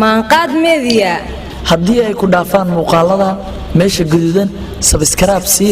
Maanqaad media haddii ay ku dhaafaan muuqaalada meesha gaduudan subscribe si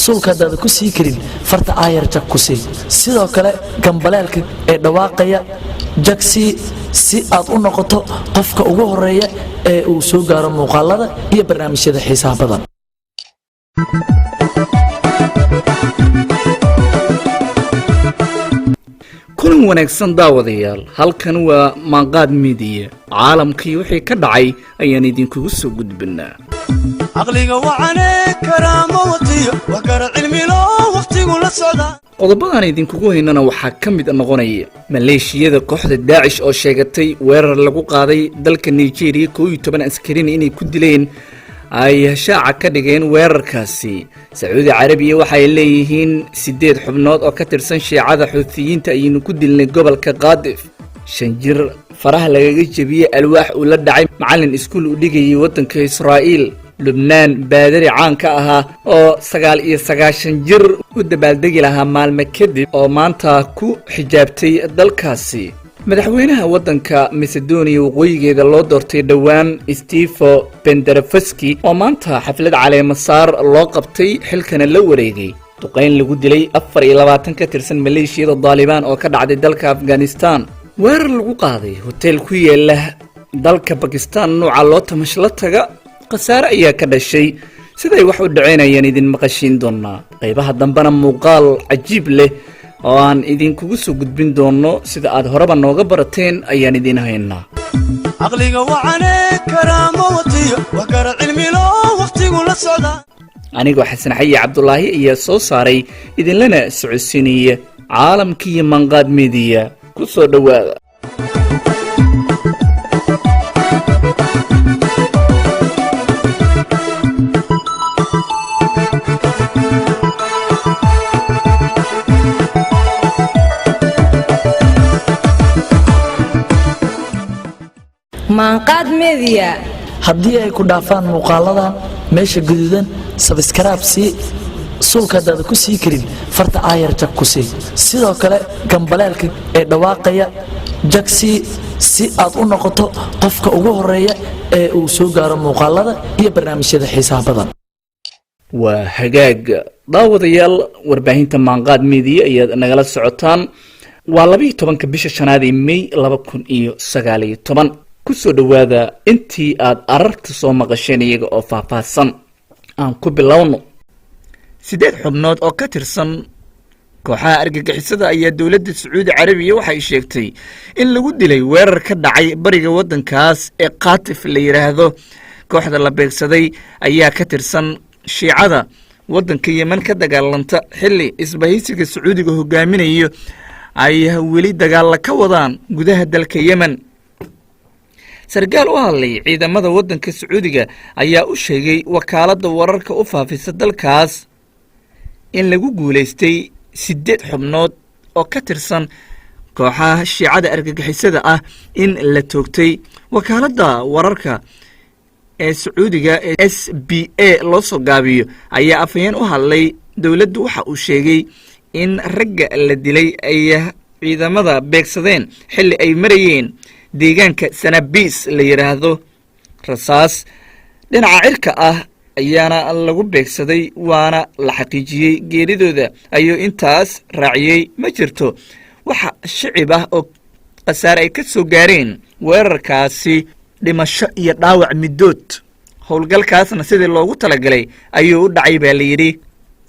sulkadaada ku sii karin farta aayar jag ku sii sidoo kale gambaleelka ee dhawaaqaya jagsi si aad u noqoto qofka ugu horeeya ee uu soo gaaro muuqaalada iyo barnaamijyada xiisaha badan kulan wanaagsan daawadayaal halkan waa Maanqaad media caalamkii wixii ka dhacay ayaan idinkugu soo gudbinaa aqliga wacane karaamo watiyo wakara cilmi loo waqtigu la socda qodobadan idinkugu haynana waxaa ka mid noqonaya maleeshiyada kooxda daacish oo sheegatay weerar lagu qaaday dalka Nigeria 12 askarin inay ku dileen ay shaaca ka dhigeen weerarkaasi Sacuudi Carabiya waxay leeyihiin 8 xubnood oo ka tirsan shiicada Xuuthiyiinta aynu ku dilnay gobolka Qaadif shanjir faraha lagaga jabiyay alwaax uu la dhacay macallin iskuul u dhigayay wadanka Israa'iil Lubnaan baadari caan ka ahaa oo 99 jir u dabaaldegi lahaa maalmo kadib oo maanta ku xijaabtay dalkaasi madaxweynaha wadanka Macedonia waqooyigeeda loo doortay dhawaan Stefo Penderfeski oo maanta xaflad caleema saar loo qabtay xilkana la wareegay duqeyn lagu dilay 24 ka tirsan maleeshiyada Taliban oo ka dhacday dalka Afghanistan weerar lagu qaaday hotel ku yaala dalka Pakistan nooca loo tamashla taga qasaare ayaa ka dhashay siday wax u dhaceynayaan idin maqashiin doonaa qaybaha dambana muuqaal cajiib leh oo aan idinkugu soo gudbin doono sida aad horeba nooga barateen ayaan idin haynaa aqliga wacane karaamo watiyo wakara cilmi loo waqtigu la socda anigoo xasan xayi cabdullaahi ayaa soo saaray idinlana socodsiinaya caalamkii Maanqaad media ku soo dhawaada Maanqaad media haddii ay ku dhaafaan muuqaalada meesha gaduudan subscribe si sulkadaada ku sii karin farta aayar jag ku sii sidoo kale gambaleelka ee dhawaaqaya jagsi si aad u noqoto qofka ugu horeeya ee uu soo gaaro muuqaalada iyo barnaamijyada xiisaha badan waa hagaag daawadayaal warbaahinta Maanqaad media ayaad nagala socotaan waa 12 bisha shanaad ee May 2019 ku soo dhawaada intii aad ararta soo maqasheen iyaga oo faahfaahsan aan ku bilowno 8 xubnood oo ka tirsan kooxaha argagixisada ayaa dawladda Sacuudi Carabiya waxay sheegtay in lagu dilay weerar ka dhacay bariga wadankaas ee Qatif la yiraahdo kooxda la beegsaday ayaa ka tirsan shiicada wadanka Yemen ka dagaalanta xilli isbahaysiga Sacuudiga hogaaminayo ay weli dagaal ka wadaan gudaha dalka Yemen sargaal u hadlay ciidamada wadanka Sacuudiga ayaa u sheegay wakaalada wararka u faafisa dalkaas in lagu guuleystay 8 xubnood oo ka tirsan kooxaha shiicada argagixisada ah in la toogtay wakaalada wararka ee Sacuudiga SBA loo soo gaabiyo ayaa afayeen u hadlay dawladdu waxa uu sheegay in ragga la dilay ay ciidamada beegsadeen xilli ay marayeen deegaanka Sanabis la yiraahdo rasaas dhinaca cirka ah ayaana lagu beegsaday waana la xaqiijiyay geeridooda ayuu intaas raaciyay ma jirto waxa shicib ah oo qasaar ay ka soo gaareen weerarkaasi dhimasho iyo dhaawac midood howlgalkaasna sidii loogu talagalay ayuu u dhacay baa la yiri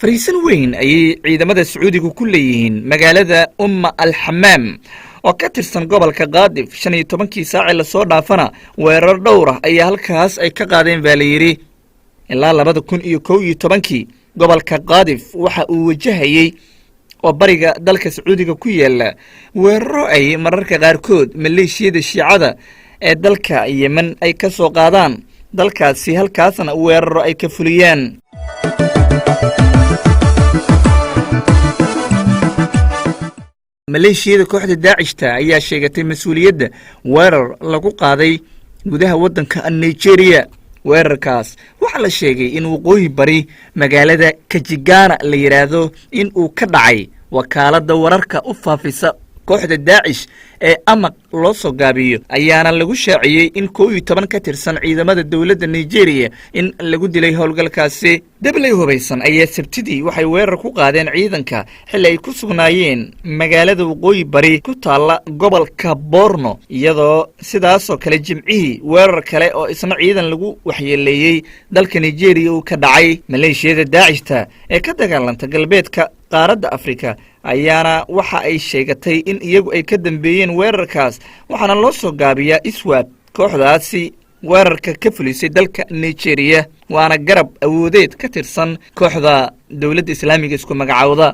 fariisan weyn ay ciidamada Sacuudiga ku leeyihiin magaalada al-Hammam oo ka tirsan gobolka Qaadif 15 saac la soo dhaafana weerar dhowr ah ayaa halkaas ay ka qaadeen baa la yiri ilaa 2011 gobolka Qaadif waxa uu wajahayay oo bariga dalka Sacuudiga ku yaala weeraro ay mararka qaarkood maleeshiyada shiicada ee dalka Yemen ay ka soo qaadaan dalkaasi halkaasna weeraro ay ka fuliyaan maleeshiyada kooxda daacishta ayaa sheegatay mas'uuliyadda weerar lagu qaaday gudaha wadanka Nigeria weerarkaas waxa la sheegay in waqooyi bari magaalada Kajigana la yiraahdo in uu ka dhacay wakaalada wararka u faafisa kooxda daacish ee amaq loo soo gaabiyo ayaana lagu shaaciyey in 11 ka tirsan ciidamada dowladda Nigeria in lagu dilay howlgalkaasi. dablay hubaysan ayaa sabtidii waxay weerar ku qaadeen ciidanka xilli ay ku sugnaayeen magaalada waqooyi bari ku taala gobolka Borno, iyadoo sidaas oo kale jimcihii weerar kale oo isna ciidan lagu waxyeeleeyay dalka Nigeria uu ka dhacay. maleeshiyada daacishta ee ka dagaalanta galbeedka qaaradda Afrika ayaana waxa ay sheegatay in iyagu ay ka dambeeyeen weerarkaas, waxaana loo soo gaabiyaa iswaab. kooxdaasi weerarka ka fulisay dalka Nigeria waana garab awoodeed ka tirsan kooxda dowladda islaamiga isku magacaawda.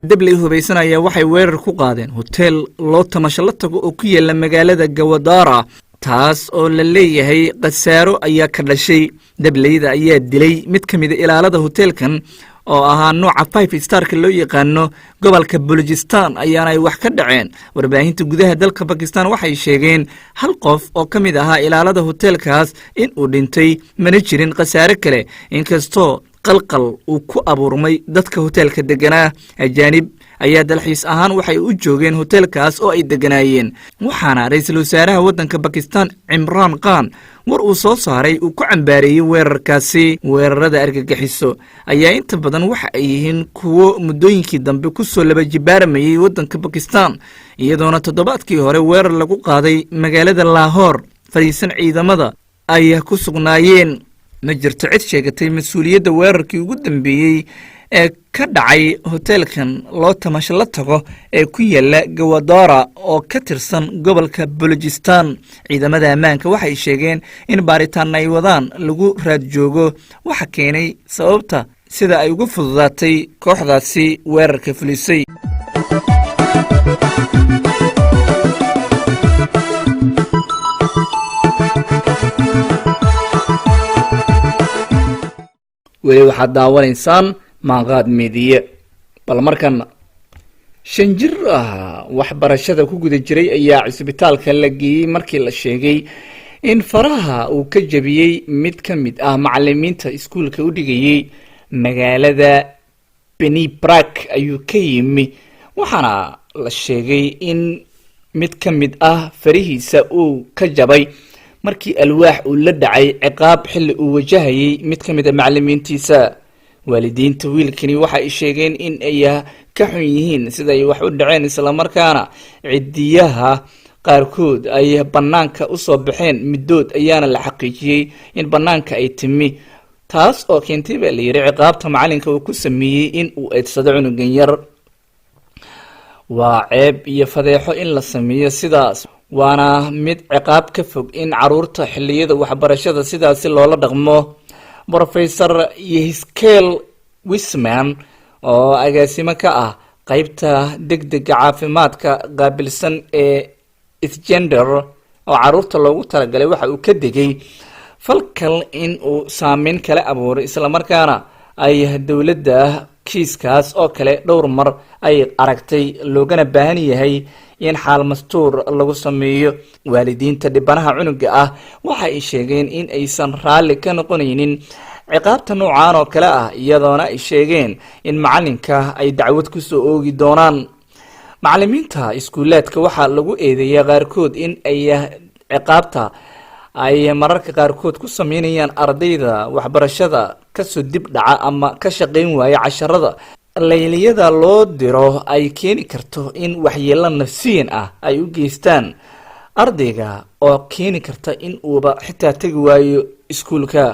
dablay hubaysan ayaa waxay weerar ku qaadeen hotel loo tamasho la tago oo ku yaala magaalada Gawadara, taas oo la leeyahay qasaaro ayaa ka dhashay. dablayda ayaa dilay mid ka mid ah ilaalada hotelkan oo ahaa nooca 5 starka loo yaqaano gobolka Balojistan ayaana ay wax ka dhaceen. warbaahinta gudaha dalka Pakistan waxay sheegeen hal qof oo ka mid ahaa ilaalada hotelkaas in uu dhintay, mana jirin qasaare kale, inkastoo qalqal uu ku abuurmay dadka hotelka deganaa. ajaanib ayaa dalxiis ahaan waxay u joogeen hotelkaas oo ay deganaayeen, waxaana ra'iisul wasaaraha waddanka Pakistan Imran Khan war uu soo saaray uu ku cambaareeyay weerarkaasi. weerarada argagixiso ayaa inta badan waxa ay yihiin kuwo muddooyinkii dambe ku soo laba jibaaramayay waddanka Pakistan, iyadoona toddobaadkii hore weerar lagu qaaday magaalada Lahore fariisan ciidamada ay ku sugnaayeen. ma jirto cid sheegatay mas'uuliyadda weerarkii ugu dambeeyay ee ka dhacay hotelkan loo tamasho la tago ee ku yaala Gawadara oo ka tirsan gobolka Balojistan. ciidamada ammaanka waxay sheegeen in baaritaan ay wadaan lagu raad joogo waxa keenay sababta sida ay ugu fududaatay kooxdaasi weerarka fulisay. weli waxaad daawanaysaan maanqaad meediye. bal markana 5 jir waxbarashada ku guda jiray ayaa cisbitaalka la geeyey markii la sheegay in faraha uu ka jabiyey mid ka mid ah macallimiinta iskuulka u dhigayay magaalada Benibrak ayuu ka yimi, waxaana la sheegay in mid ka mid ah farihiisa uu ka jabay markii alwaax uu la dhacay ciqaab xilli uu wajahayay mid ka mid ah macallimiintiisa. waalidiinta wiilkani waxa ay sheegeen in ay ka xun yihiin sida ay wax u dhaceen, isla markaana cidiyaha qaarkood ay banaanka u soo baxeen. midood ayaana la xaqiijiyay in banaanka ay timi, taas oo keentay baa la yiri ciqaabta macalinka uu ku sameeyay in uu eedsado cunugan yar. waa ceeb iyo fadeexo in la sameeyo sidaas, waana mid ciqaab ka fog in caruurta xilliyada waxbarashada sidaasi loola dhaqmo. Professor Yeheskel Wisman oo agaasimo ka ah qaybta degdega caafimaadka qaabilsan ee isgender oo caruurta loogu talagalay waxa uu ka digay falkal in uu saameyn kala abuuray, isla markaana ay dowladda kiiskaas oo kale dhowr mar ay aragtay loogana baahan yahay in xaal mastuur lagu sameeyo. waalidiinta dhibanaha cunuga ah waxa ay sheegeen in aysan raalli ka noqonaynin ciqaabta noocaan oo kale ah, iyadoona ay sheegeen in macalinka ay dacwad ku soo oogi doonaan. macallimiinta iskuulaadka waxaa lagu eedeeyaa qaarkood in ay ciqaabta ay mararka qaarkood ku sameynayaan ardayda waxbarashada kasoo dib dhaca ama ka shaqayn waaya casharada. layliyada loo diro ay keeni karto in waxyeelo nafsiyan ah ay u geystaan ardayga oo keeni karta in uuba xitaa tagi waayo iskuulka.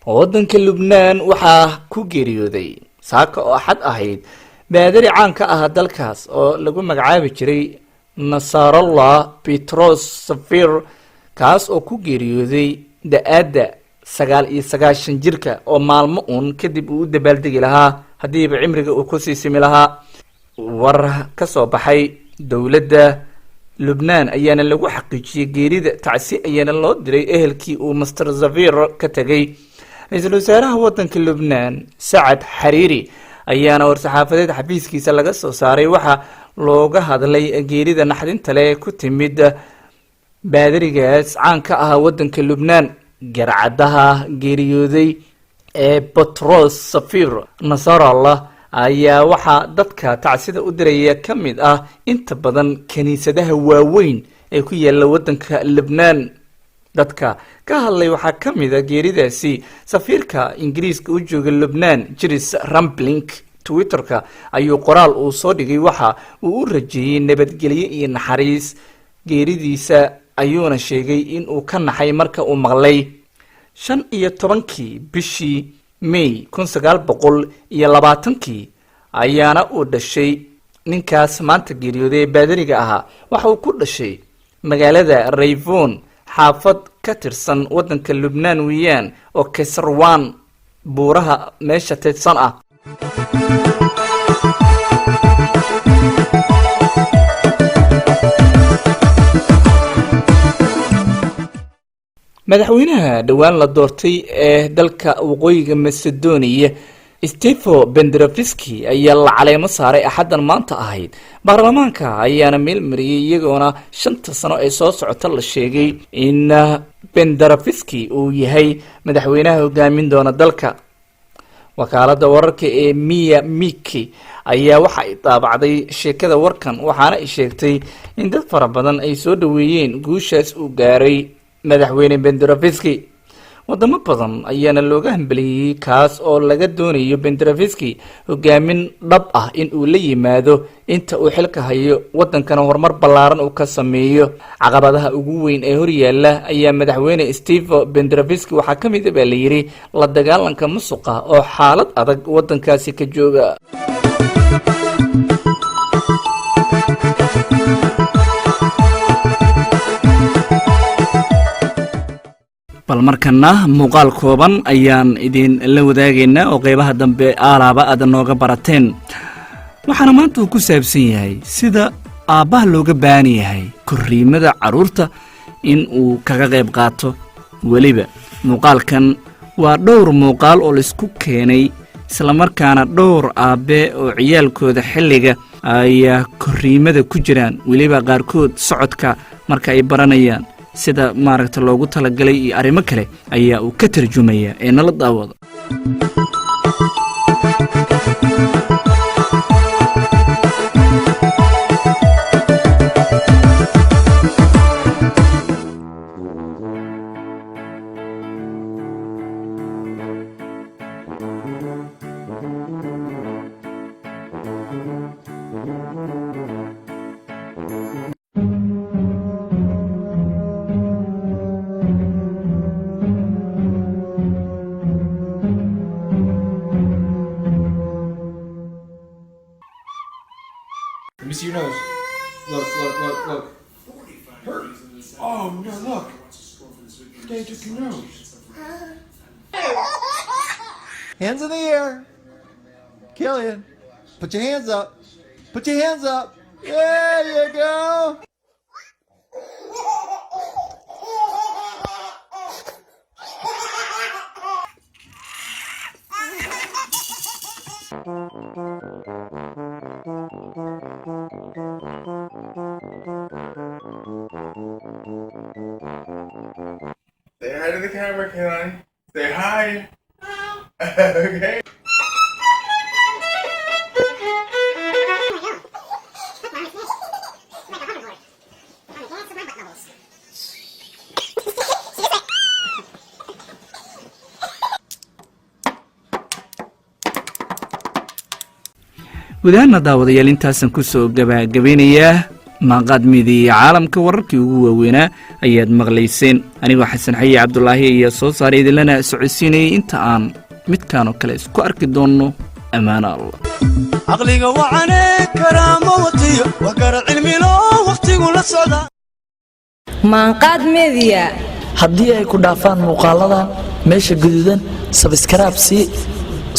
waddanka Lubnaan waxaa ku geeriyooday saaka oo axad ahayd baadari caan ka ah dalkaas oo lagu magacaabi jiray Nasarallah Petros Safir, kaas oo ku geeriyooday da'aadda 99 jirka oo maalmo uun kadib uu dabaaldegi lahaa haddiiba cimriga uu ku sii simi lahaa. war ka soo baxay dowladda Lubnaan ayaana lagu xaqiijiyay geerida, tacsi ayaana loo diray ehelkii uu Master Safir ka tagay. ra-iisul wasaaraha waddanka lubnaan sacad xariiri ayaana war-saxaafadeed xafiiskiisa laga soo saaray waxaa looga hadlay geerida naxdinta leh ku timid baadarigaas caan ka ah waddanka lubnaan. garcadaha geeriyooday ee Butros Safir Nasrallah ayaa waxaa dadka tacsida u diraya ka mid ah inta badan kaniisadaha waaweyn ee ku yaala waddanka Lubnaan. dadka ka hadlay waxaa ka mid ah geeridaasi safiirka Ingiriiska u jooga Lubnaan Jiris Ramblink. Twitterka ayuu qoraal uu soo dhigay waxa uu u rajeeyay nabadgelyo iyo naxariis geeridiisa, ayuuna sheegay in uu ka naxay marka uu maqlay 15 bishii May 1920 ayaana uu dhashay ninkaas maanta geeriyooday baadariga ahaa. waxa uu ku dhashay magaalada Rayvon, xaafad ka tirsan waddanka Lubnaan weeyaan oo Kesarwan buuraha meesha teedsan ah. madaxweynaha dhawaan la doortay ee dalka waqooyiga Macedonia Stefo Benderoviski ayaa la caleemo saaray axaddan maanta ahayd. baarlamaanka ayaana meel mariyay iyagoona 5 sano ee soo socota la sheegay in Benderoviski uu yahay madaxweynaha hogaamin doona dalka. wakaaladda wararka ee Mia Miki ayaa waxa ay daabacday sheekada warkan, waxaana ay sheegtay in dad fara badan ay soo dhaweeyeen guushaas uu gaaray madaxweyne Benderoviski. wadamo badan ayaana looga hambaliyay kaas oo laga doonayo Benderoviski hogaamin dhab ah in uu la yimaado inta uu xilka hayo waddankana horumar ballaaran uu ka sameeyo. caqabadaha ugu weyn ee horyaala ayaa madaxweyne Stefo Benderoviski waxaa ka mid ah la yiri la dagaalanka musuqa oo xaalad adag waddankaasi ka jooga. bal markana muuqaal kooban ayaan idin la wadaagaynaa oo qaybaha dambe aalaaba aad nooga barateen. waxaana maanta uu ku saabsan yahay sida aabbaha looga baahan yahay korriimada carruurta in uu kaga qayb qaato. weliba muuqaalkan waa dhowr muuqaal oo laisku keenay, islamarkaana dhowr aabbe oo ciyaalkooda xilliga ayaa korriimada ku jiraan, weliba qaarkood socodka marka ay baranayaan sida maaragta loogu talagalay iyo arrimo kale ayaa uu ka tarjumaya ee nala daawado. Let me see your nose. Look. Hurt. Oh, no, look. They took your nose. Hands in the air. Killian, put your hands up. Put your hands up. There you go. Say hi to the camera, Caroline. Say hi. Okay. gudahaana daawadayaal intaasan kusoo gabagabeynayaa maanqaad midiya caalamka wararkii ugu waaweynaa ayaad maqlayseen. anigoo xasan xayi cabdulaahi ayaa soo saaray idinlana socodsiinayay. inta aan midkaan oo kale isku arki doonno ammaano allah. caqliga wacane karaamo watiyo wax kara cilmilo waqtigu la socda. maanqaad media haddii ay ku dhaafaan muuqaaladan meesha guduudan subscribe si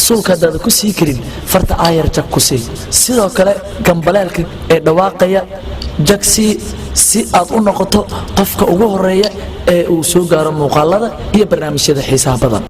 suulkaadaada ku sii karin farta aayar jag ku sii. sidoo kale gambaleelka ee dhawaaqaya jagsi si aad u noqoto qofka ugu horeeya ee uu soo gaaro muuqaalada iyo barnaamijyada xiisaha badan.